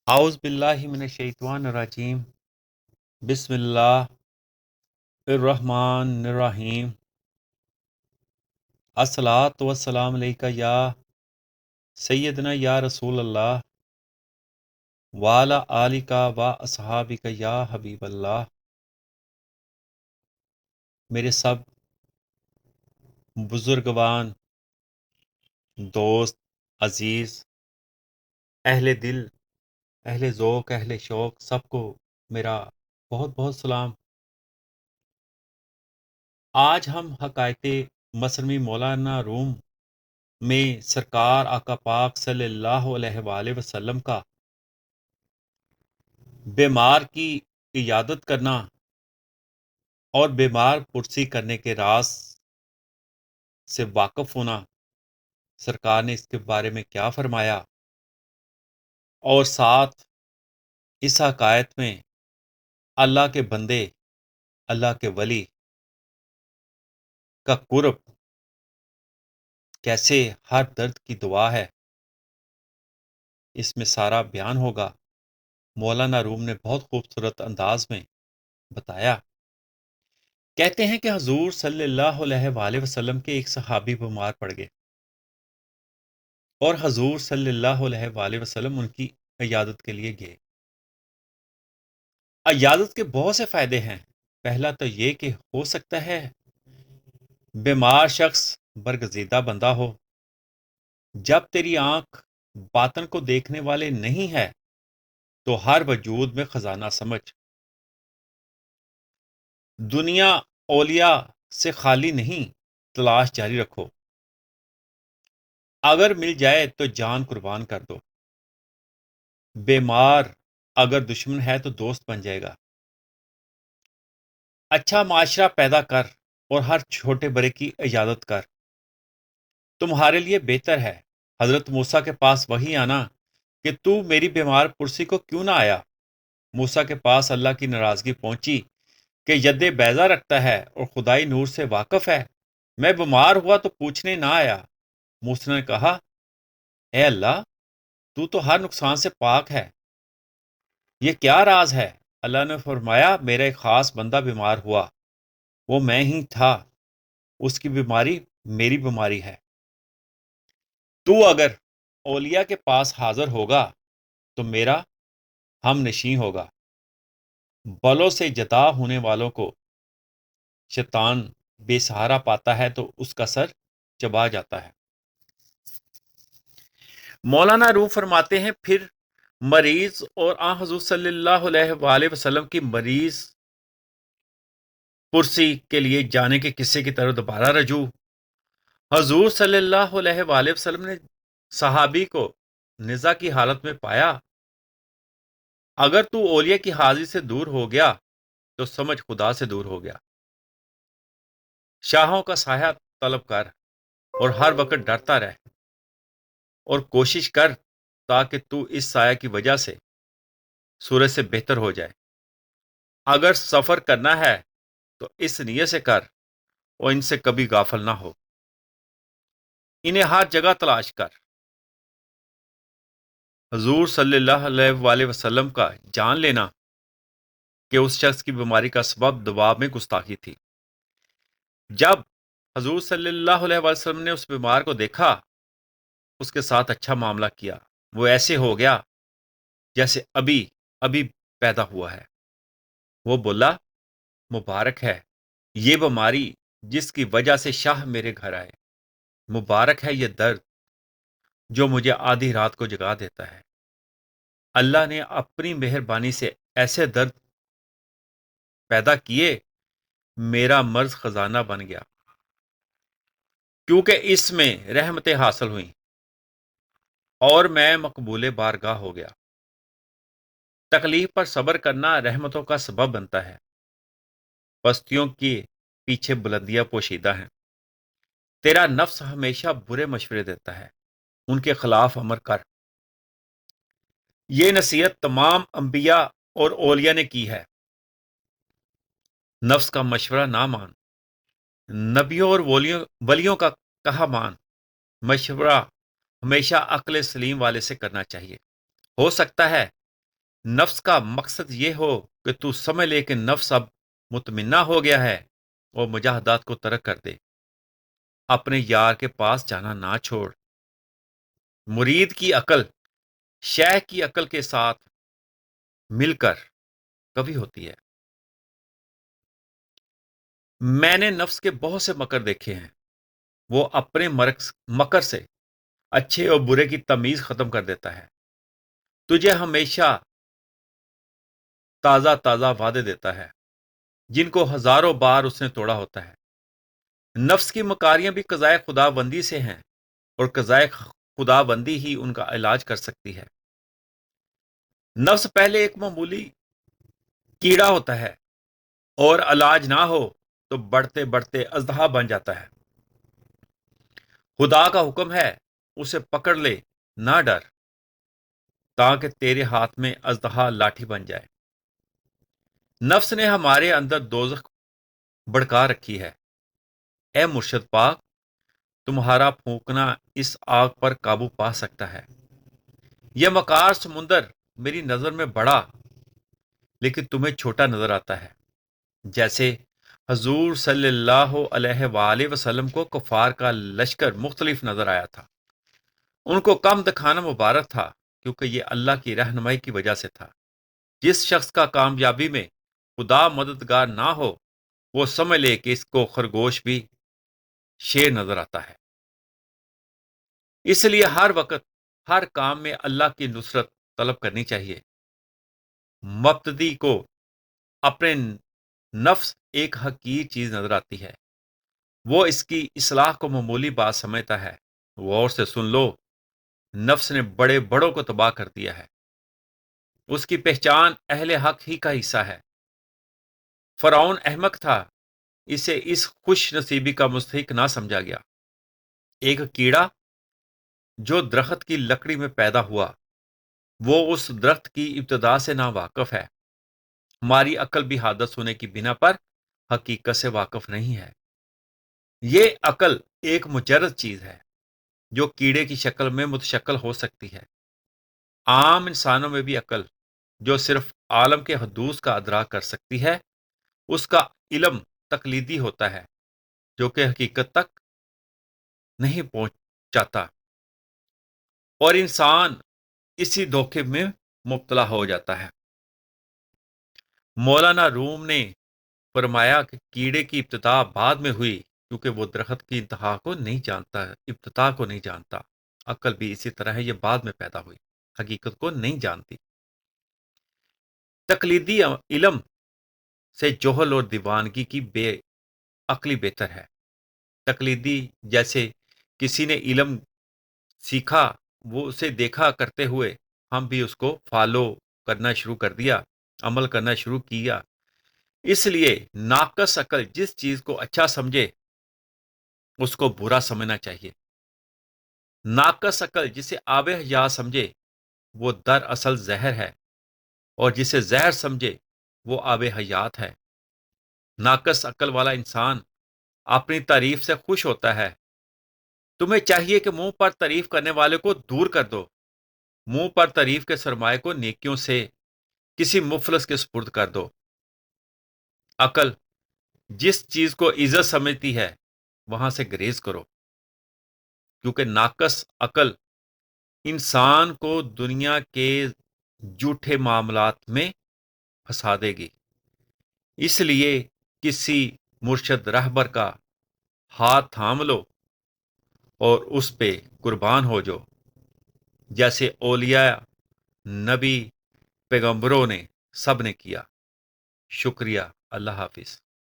اعوذ باللہ من الشیطان الرجیم بسم اللہ الرحمن الرحیم الصلاۃ والسلام علیکہ یا سیدنا یا رسول اللہ وعلی آلکہ و اصحابکہ یا حبیب اللہ۔ میرے سب بزرگوان، دوست، عزیز، اہل دل، اہل ذوق، اہل شوق، سب کو میرا بہت بہت سلام۔ آج ہم حکایت مصنوی مولانا روم میں سرکار آقا پاک صلی اللہ علیہ وآلہ وسلم کا بیمار کی عیادت کرنا اور بیمار پرسی کرنے کے راز سے واقف ہونا، سرکار نے اس کے بارے میں کیا فرمایا، اور ساتھ اس حکایت میں اللہ کے بندے، اللہ کے ولی کا قرب کیسے ہر درد کی دوا ہے، اس میں سارا بیان ہوگا۔ مولانا روم نے بہت خوبصورت انداز میں بتایا۔ کہتے ہیں کہ حضور صلی اللہ علیہ وآلہ وسلم کے ایک صحابی بیمار پڑ گئے اور حضور صلی اللہ علیہ وآلہ وسلم ان کی عیادت کے لیے گئے۔ عیادت کے بہت سے فائدے ہیں۔ پہلا تو یہ کہ ہو سکتا ہے بیمار شخص برگزیدہ بندہ ہو۔ جب تیری آنکھ باطن کو دیکھنے والے نہیں ہے تو ہر وجود میں خزانہ سمجھ۔ دنیا اولیاء سے خالی نہیں، تلاش جاری رکھو۔ اگر مل جائے تو جان قربان کر دو۔ بیمار اگر دشمن ہے تو دوست بن جائے گا۔ اچھا معاشرہ پیدا کر اور ہر چھوٹے بڑے کی عیادت کر، تمہارے لیے بہتر ہے۔ حضرت موسیٰ کے پاس وحی آنا کہ تو میری بیمار پرسی کو کیوں نہ آیا۔ موسیٰ کے پاس اللہ کی ناراضگی پہنچی کہ ید بیضہ رکھتا ہے اور خدائی نور سے واقف ہے، میں بیمار ہوا تو پوچھنے نہ آیا۔ موسیٰ نے کہا، اے اللہ، تو ہر نقصان سے پاک ہے، یہ کیا راز ہے؟ اللہ نے فرمایا، میرا ایک خاص بندہ بیمار ہوا، وہ میں ہی تھا، اس کی بیماری میری بیماری ہے۔ تو اگر اولیاء کے پاس حاضر ہوگا تو میرا ہم نشیں ہوگا۔ بلوں سے جدا ہونے والوں کو شیطان بے سہارا پاتا ہے تو اس کا سر چبا جاتا ہے۔ مولانا روح فرماتے ہیں، پھر مریض اور آن حضور صلی اللہ علیہ وآلہ وسلم کی مریض پرسی کے لیے جانے کے قصے کی طرف دوبارہ رجوع۔ حضور صلی اللہ علیہ وآلہ وسلم نے صحابی کو نزا کی حالت میں پایا۔ اگر تو اولیاء کی حاضری سے دور ہو گیا تو سمجھ خدا سے دور ہو گیا۔ شاہوں کا سایہ طلب کر اور ہر وقت ڈرتا رہ، اور کوشش کر تاکہ تو اس سایہ کی وجہ سے سورج سے بہتر ہو جائے۔ اگر سفر کرنا ہے تو اس نیت سے کر اور ان سے کبھی غافل نہ ہو، انہیں ہر جگہ تلاش کر۔ حضور صلی اللہ علیہ وآلہ وسلم کا جان لینا کہ اس شخص کی بیماری کا سبب دوا میں گستاخی تھی۔ جب حضور صلی اللہ علیہ وسلم نے اس بیمار کو دیکھا، اس کے ساتھ اچھا معاملہ کیا، وہ ایسے ہو گیا جیسے ابھی ابھی پیدا ہوا ہے۔ وہ بولا، مبارک ہے یہ بیماری جس کی وجہ سے شاہ میرے گھر آئے، مبارک ہے یہ درد جو مجھے آدھی رات کو جگا دیتا ہے۔ اللہ نے اپنی مہربانی سے ایسے درد پیدا کیے، میرا مرض خزانہ بن گیا، کیونکہ اس میں رحمتیں حاصل ہوئیں اور میں مقبول بارگاہ ہو گیا۔ تکلیف پر صبر کرنا رحمتوں کا سبب بنتا ہے۔ پستیوں کے پیچھے بلندیاں پوشیدہ ہیں۔ تیرا نفس ہمیشہ برے مشورے دیتا ہے، ان کے خلاف عمل کر۔ یہ نصیحت تمام انبیاء اور اولیاء نے کی ہے۔ نفس کا مشورہ نہ مان، نبیوں اور ولیوں کا کہا مان۔ مشورہ ہمیشہ عقل سلیم والے سے کرنا چاہیے۔ ہو سکتا ہے نفس کا مقصد یہ ہو کہ تو سمجھ لے کہ نفس اب مطمئنہ ہو گیا ہے اور مجاہدات کو ترک کر دے، اپنے یار کے پاس جانا نہ چھوڑ۔ مرید کی عقل شیخ کی عقل کے ساتھ مل کر کبھی ہوتی ہے۔ میں نے نفس کے بہت سے مکر دیکھے ہیں، وہ اپنے مکر سے اچھے اور برے کی تمیز ختم کر دیتا ہے۔ تجھے ہمیشہ تازہ تازہ وعدے دیتا ہے جن کو ہزاروں بار اس نے توڑا ہوتا ہے۔ نفس کی مکاریاں بھی قضائے خدا بندی سے ہیں، اور قضائے خدا بندی ہی ان کا علاج کر سکتی ہے۔ نفس پہلے ایک معمولی کیڑا ہوتا ہے، اور علاج نہ ہو تو بڑھتے بڑھتے اژدہا بن جاتا ہے۔ خدا کا حکم ہے اسے پکڑ لے، نہ ڈر، تاکہ تیرے ہاتھ میں اژدہا لاٹھی بن جائے۔ نفس نے ہمارے اندر دوزخ بڑکا رکھی ہے۔ اے مرشد پاک، تمہارا پھونکنا اس آگ پر قابو پا سکتا ہے۔ یہ مکار سمندر میری نظر میں بڑا لیکن تمہیں چھوٹا نظر آتا ہے، جیسے حضور صلی اللہ علیہ وآلہ وسلم کو کفار کا لشکر مختلف نظر آیا تھا۔ ان کو کم دکھانا مبارک تھا، کیونکہ یہ اللہ کی رہنمائی کی وجہ سے تھا۔ جس شخص کا کامیابی میں خدا مددگار نہ ہو، وہ سمجھ لے کہ اس کو خرگوش بھی شیر نظر آتا ہے۔ اس لیے ہر وقت ہر کام میں اللہ کی نصرت طلب کرنی چاہیے۔ مبتدی کو اپنے نفس ایک حقیر چیز نظر آتی ہے، وہ اس کی اصلاح کو معمولی بات سمجھتا ہے۔ غور سے سن لو، نفس نے بڑے بڑوں کو تباہ کر دیا ہے۔ اس کی پہچان اہل حق ہی کا حصہ ہے۔ فرعون احمق تھا، اسے اس خوش نصیبی کا مستحق نہ سمجھا گیا۔ ایک کیڑا جو درخت کی لکڑی میں پیدا ہوا، وہ اس درخت کی ابتدا سے نا واقف ہے۔ ہماری عقل بھی حادث ہونے کی بنا پر حقیقت سے واقف نہیں ہے۔ یہ عقل ایک مجرد چیز ہے جو کیڑے کی شکل میں متشکل ہو سکتی ہے۔ عام انسانوں میں بھی عقل جو صرف عالم کے حدوث کا ادراک کر سکتی ہے، اس کا علم تقلیدی ہوتا ہے جو کہ حقیقت تک نہیں پہنچاتا، اور انسان اسی دھوکے میں مبتلا ہو جاتا ہے۔ مولانا روم نے فرمایا کہ کیڑے کی ابتدا بعد میں ہوئی کیونکہ وہ درخت کی انتہا کو نہیں جانتا، ابتدا کو نہیں جانتا۔ عقل بھی اسی طرح ہے، یہ بعد میں پیدا ہوئی، حقیقت کو نہیں جانتی۔ تقلیدی علم سے جوہل اور دیوانگی کی بے عقلی بہتر ہے۔ تقلیدی جیسے کسی نے علم سیکھا، وہ اسے دیکھا کرتے ہوئے ہم بھی اس کو فالو کرنا شروع کر دیا، عمل کرنا شروع کیا۔ اس لیے ناقص عقل جس چیز کو اچھا سمجھے اس کو برا سمجھنا چاہیے۔ ناقص عقل جسے آب حیات سمجھے وہ دراصل زہر ہے، اور جسے زہر سمجھے وہ آب حیات ہے۔ ناقص عقل والا انسان اپنی تعریف سے خوش ہوتا ہے۔ تمہیں چاہیے کہ منہ پر تعریف کرنے والے کو دور کر دو، منہ پر تعریف کے سرمایہ کو نیکیوں سے کسی مفلس کے سپرد کر دو۔ عقل جس چیز کو عزت سمجھتی ہے وہاں سے گریز کرو، کیونکہ ناقص عقل انسان کو دنیا کے جھوٹے معاملات میں پھنسا دے گی۔ اس لیے کسی مرشد رہبر کا ہاتھ تھام لو اور اس پہ قربان ہو جو، جیسے اولیاء، نبی، پیغمبروں نے سب نے کیا۔ شکریہ، اللہ حافظ۔